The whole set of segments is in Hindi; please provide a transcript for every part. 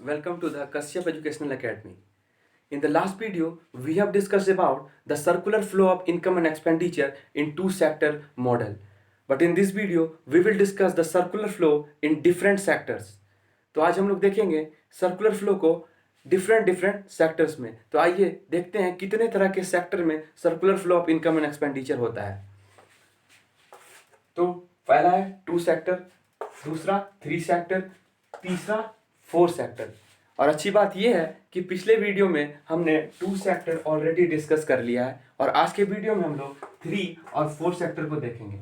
welcome to the Kashyap Educational Academy. In the last video, we have discussed about the circular flow of income and expenditure in two-sector model. But in this video, we will discuss the circular flow in different sectors. तो आज हम लोग देखेंगे सर्कुलर फ्लो को डिफरेंट सेक्टर्स में। तो आइए देखते हैं कितने तरह के सेक्टर में circular flow of income and expenditure होता है। तो पहला है टू सेक्टर, दूसरा थ्री सेक्टर, तीसरा फोर सेक्टर। और अच्छी बात यह है कि पिछले वीडियो में हमने टू सेक्टर ऑलरेडी डिस्कस कर लिया है और आज के वीडियो में हम लोग थ्री और फोर सेक्टर को देखेंगे।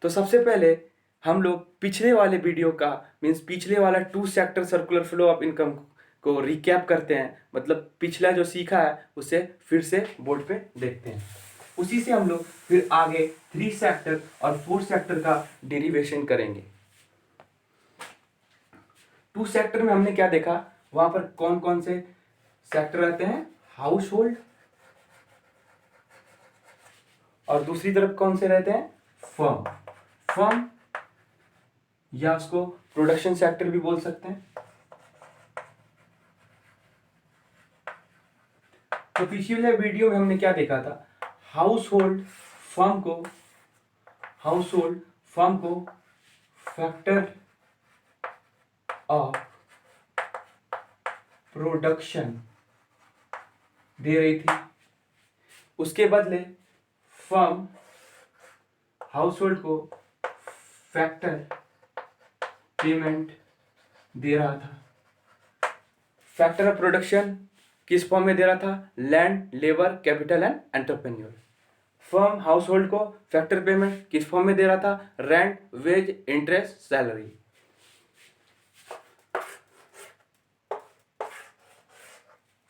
तो सबसे पहले हम लोग पिछले वाले वीडियो का मीन्स पिछले वाला two sector circular flow of income को रिकैप करते हैं, मतलब पिछला जो सीखा है उसे फिर से बोर्ड पे देखते हैं। उसी से हम लोग फिर आगे थ्री सेक्टर और फोर सेक्टर का डेरिवेशन करेंगे। टू सेक्टर में हमने क्या देखा, वहां पर कौन कौन से सेक्टर रहते हैं, हाउस होल्ड, और दूसरी तरफ कौन से रहते हैं, फर्म या उसको प्रोडक्शन सेक्टर भी बोल सकते हैं। तो पिछले वीडियो में हमने क्या देखा था, हाउस होल्ड फर्म को फैक्टर ऑफ प्रोडक्शन दे रही थी, उसके बदले फर्म हाउस होल्ड को फैक्टर पेमेंट दे रहा था। फैक्टर ऑफ प्रोडक्शन किस फॉर्म में दे रहा था, land, labour, capital and entrepreneur. Firm house hold को फैक्टर पेमेंट किस फॉर्म में दे रहा था, रेंट, वेज, इंटरेस्ट, सैलरी।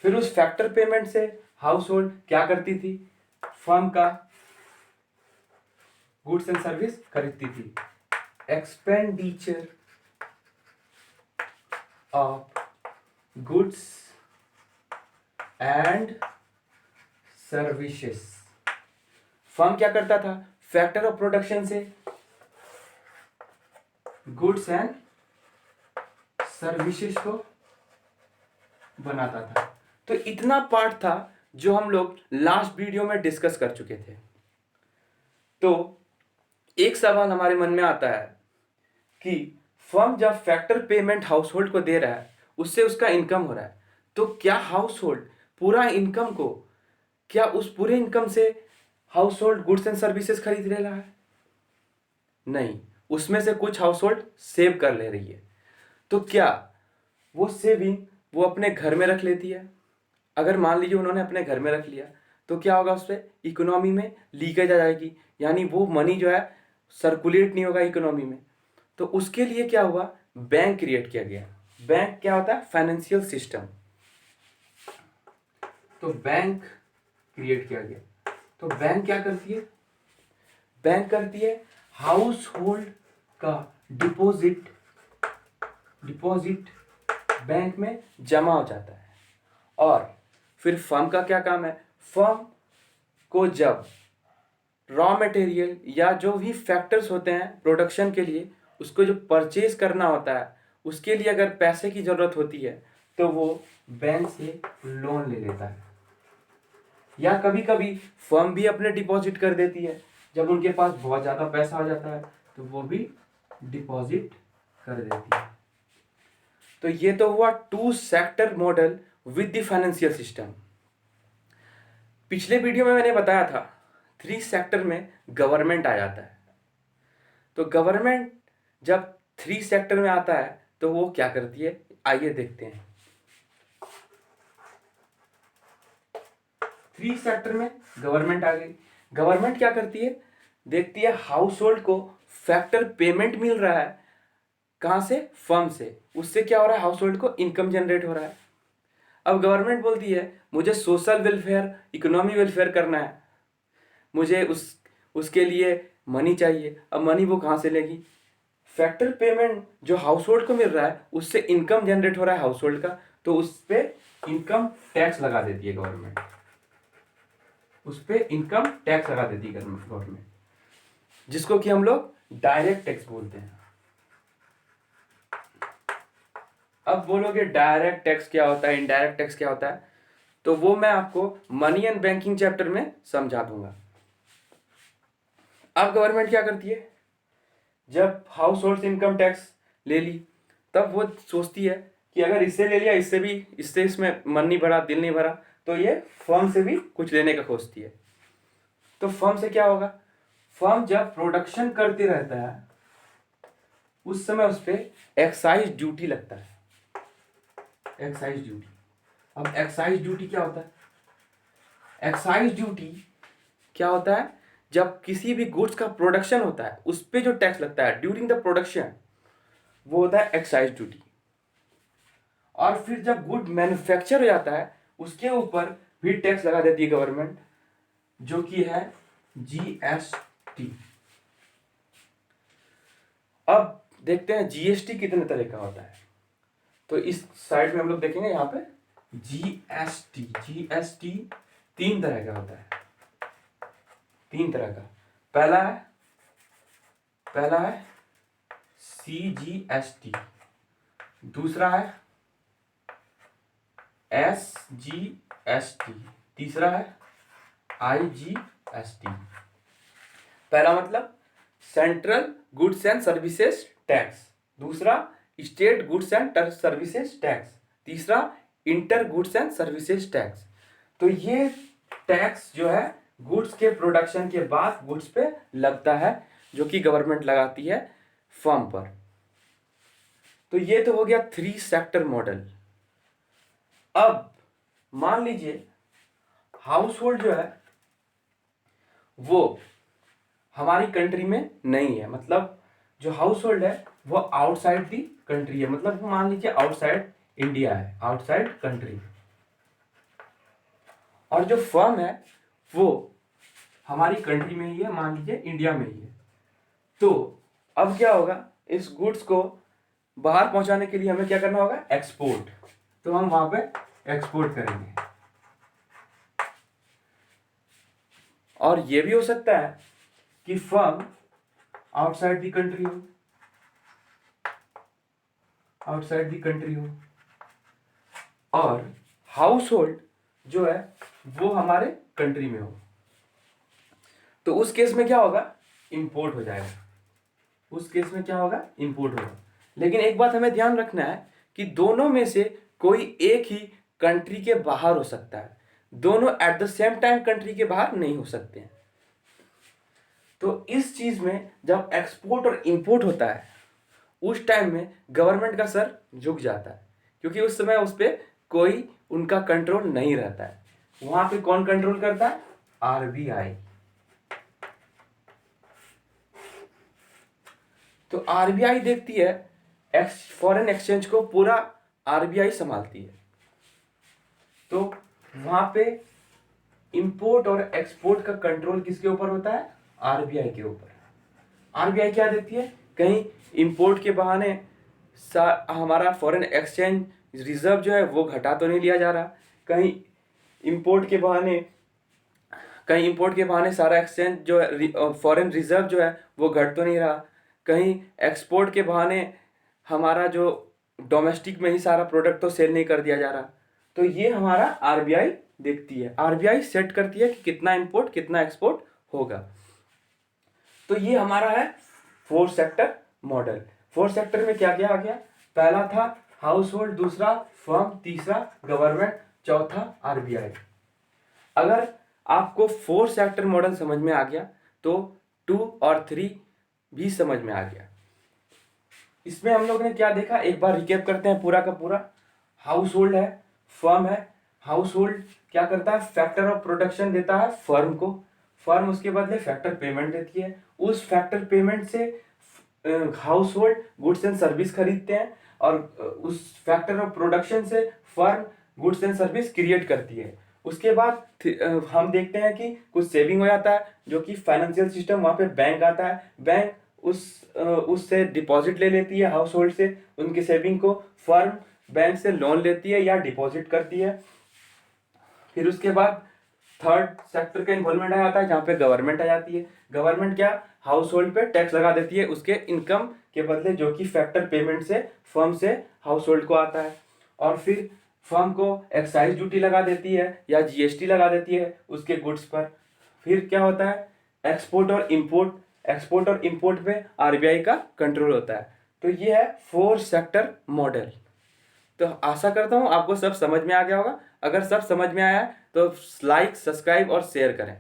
फिर उस फैक्टर पेमेंट से हाउस होल्ड क्या करती थी, फर्म का गुड्स एंड सर्विस खरीदती थी। Expenditure of goods and services, firm क्या करता था, फैक्टर ऑफ प्रोडक्शन से गुड्स एंड सर्विसेज को बनाता था। तो इतना पार्ट था जो हम लोग लास्ट वीडियो में डिस्कस कर चुके थे। तो एक सवाल हमारे मन में आता है कि फर्म जब फैक्टर पेमेंट हाउस होल्ड को दे रहा है, उससे उसका इनकम हो रहा है, तो क्या हाउस होल्ड पूरा इनकम को, क्या उस पूरे इनकम से house hold goods and services खरीद ले रहा है? नहीं, उसमें से कुछ हाउस होल्ड सेव कर ले रही है। तो क्या वो सेविंग वो अपने घर में रख लेती है? अगर मान लीजिए उन्होंने अपने घर में रख लिया तो क्या होगा, उस पर इकोनॉमी में लीकेज आ जाएगी, यानी वो मनी जो है सर्कुलेट नहीं होगा इकोनॉमी में। तो उसके लिए क्या हुआ, बैंक क्रिएट किया गया। बैंक क्या होता है, फाइनेंशियल सिस्टम। तो बैंक क्रिएट किया गया। तो बैंक क्या करती है, बैंक करती है हाउस होल्ड का डिपॉजिट बैंक में जमा हो जाता है। और फिर फर्म का क्या काम है, फर्म को जब रॉ मटेरियल या जो भी फैक्टर्स होते हैं प्रोडक्शन के लिए, उसको जो परचेज करना होता है, उसके लिए अगर पैसे की जरूरत होती है तो वो बैंक से लोन ले लेता है। या कभी कभी फर्म भी अपने डिपॉजिट कर देती है, जब उनके पास बहुत ज़्यादा पैसा हो जाता है तो वो भी डिपॉजिट कर देती है। तो ये तो हुआ two sector model with the financial system. पिछले वीडियो में मैंने बताया था थ्री सेक्टर में गवर्नमेंट आ जाता है। तो गवर्नमेंट जब थ्री सेक्टर में आता है तो वो क्या करती है, आइए देखते हैं। थ्री सेक्टर में गवर्नमेंट आ गई। गवर्नमेंट क्या करती है, देखती है हाउस होल्ड को फैक्टर पेमेंट मिल रहा है, कहां से, फर्म से। उससे क्या हो रहा है, हाउस होल्ड को इनकम जनरेट हो रहा है। अब गवर्नमेंट बोलती है मुझे सोशल वेलफेयर, इकोनॉमी वेलफेयर करना है, मुझे उसके लिए मनी चाहिए। अब मनी वो कहाँ से लेगी, फैक्टर पेमेंट जो हाउस होल्ड को मिल रहा है उससे इनकम जनरेट हो रहा है हाउस होल्ड का, तो उस पर इनकम टैक्स लगा देती है गवर्नमेंट, उस पर इनकम टैक्स लगा देती है गवर्नमेंट, जिसको कि हम लोग डायरेक्ट टैक्स बोलते हैं। अब बोलोगे डायरेक्ट टैक्स क्या होता है, इनडायरेक्ट टैक्स क्या होता है, तो वो मैं आपको मनी एंड बैंकिंग चैप्टर में समझा दूंगा। अब गवर्नमेंट क्या करती है, जब हाउस होल्ड इनकम टैक्स ले ली तब वो सोचती है कि अगर इससे ले लिया, इससे भी, इससे इसमें मन नहीं भरा, दिल नहीं भरा, तो ये फर्म से भी कुछ लेने का खोजती है। तो फर्म से क्या होगा, फर्म जब प्रोडक्शन करते रहता है उस समय उस पर एक्साइज ड्यूटी लगता है, एक्साइज ड्यूटी। अब एक्साइज ड्यूटी क्या होता है, एक्साइज ड्यूटी क्या होता है, जब किसी भी गुड्स का प्रोडक्शन होता है उस पर जो टैक्स लगता है ड्यूरिंग द प्रोडक्शन, वो होता है एक्साइज ड्यूटी। और फिर जब गुड मैन्युफैक्चर हो जाता है उसके ऊपर भी टैक्स लगा देती है गवर्नमेंट, जो कि है जीएसटी। अब देखते हैं जीएसटी कितने तरह का होता है, तो इस साइड में हम लोग देखेंगे यहाँ पे जीएसटी। जीएसटी 3 तरह का होता है, 3 तरह का। पहला है सीजीएसटी, दूसरा है एसजीएसटी, तीसरा है आईजीएसटी। पहला मतलब central goods and services tax, दूसरा state goods and services tax, तीसरा inter goods and services tax. तो ये टैक्स जो है गुड्स के प्रोडक्शन के बाद गुड्स पे लगता है, जो कि गवर्नमेंट लगाती है फर्म पर। तो ये तो हो गया 3 सेक्टर मॉडल। अब मान लीजिए हाउस होल्ड जो है वो हमारी कंट्री में नहीं है, मतलब जो हाउस होल्ड है वो आउटसाइड दी कंट्री है, मतलब मान लीजिए आउटसाइड इंडिया है, आउटसाइड कंट्री। और जो फर्म है वो हमारी कंट्री में ही है, मान लीजिए इंडिया में ही है। तो अब क्या होगा, इस गुड्स को बाहर पहुंचाने के लिए हमें क्या करना होगा, एक्सपोर्ट। तो हम वहां पे एक्सपोर्ट करेंगे। और ये भी हो सकता है कि फर्म आउटसाइड दी कंट्री हो, आउटसाइड दी कंट्री हो, और हाउस होल्ड जो है वो हमारे कंट्री में हो। तो उस केस में क्या होगा, इंपोर्ट हो जाएगा, उस केस में क्या होगा, इंपोर्ट होगा। लेकिन एक बात हमें ध्यान रखना है कि दोनों में से कोई एक ही कंट्री के बाहर हो सकता है, दोनों at the same time country के बाहर नहीं हो सकते हैं। तो इस चीज में जब एक्सपोर्ट और इंपोर्ट होता है उस टाइम में गवर्नमेंट का सर झुक जाता है, क्योंकि उस समय उस पर कोई उनका कंट्रोल नहीं रहता है। वहां पे कौन कंट्रोल करता है, आरबीआई। तो आरबीआई देखती है, फॉरेन एक्सचेंज को पूरा आरबीआई संभालती है। तो वहां पे इंपोर्ट और एक्सपोर्ट का कंट्रोल किसके ऊपर होता है, आरबीआई के ऊपर। आरबीआई क्या देखती है, कहीं इंपोर्ट के बहाने हमारा फॉरेन एक्सचेंज रिजर्व जो है वो घटा तो नहीं लिया जा रहा, कहीं इंपोर्ट के बहाने सारा एक्सचेंज जो है फॉरेन रिजर्व जो है वो घट तो नहीं रहा, कहीं एक्सपोर्ट के बहाने हमारा जो डोमेस्टिक में ही सारा प्रोडक्ट तो सेल नहीं कर दिया जा रहा। तो ये हमारा आरबीआई देखती है, आरबीआई सेट करती है कि कितना इंपोर्ट कितना एक्सपोर्ट होगा। तो ये हमारा है 4 सेक्टर मॉडल। 4 सेक्टर में क्या क्या आ गया, पहला था हाउस होल्ड, दूसरा फर्म, तीसरा गवर्नमेंट, चौथा आरबीआई। अगर आपको 4 सेक्टर मॉडल समझ में आ गया तो 2 और 3 भी समझ में आ गया। इसमें हम लोग ने क्या देखा, एक बार रिकैप करते हैं पूरा का पूरा। हाउस होल्ड है, फर्म है। हाउस होल्ड क्या करता है, फैक्टर ऑफ प्रोडक्शन देता है फर्म को, फर्म उसके बदले फैक्टर पेमेंट देती है, उस फैक्टर पेमेंट से house hold goods and service खरीदते हैं, और उस फैक्टर ऑफ प्रोडक्शन से firm goods and service create करती है। उसके बाद हम देखते हैं कि कुछ सेविंग हो जाता है, जो कि फाइनेंशियल सिस्टम, वहाँ पे बैंक आता है, बैंक उससे डिपॉजिट ले लेती है हाउस होल्ड से, उनके सेविंग को फर्म बैंक से लोन लेती है या डिपॉजिट करती है। फिर उसके बाद थर्ड सेक्टर का इन्वॉल्वमेंट आ जाता है, जहाँ पे गवर्नमेंट आ जाती है। गवर्नमेंट क्या, हाउस होल्ड पे टैक्स लगा देती है उसके इनकम के बदले, जो कि फैक्टर पेमेंट से फर्म से हाउस होल्ड को आता है। और फिर फर्म को एक्साइज ड्यूटी लगा देती है या जीएसटी लगा देती है उसके गुड्स पर। फिर क्या होता है, एक्सपोर्ट और इंपोर्ट। एक्सपोर्ट और इंपोर्ट पे आरबीआई का कंट्रोल होता है। तो ये है 4 सेक्टर मॉडल। तो आशा करता हूँ आपको सब समझ में आ गया होगा। अगर सब समझ में आया है तो लाइक, सब्सक्राइब और शेयर करें।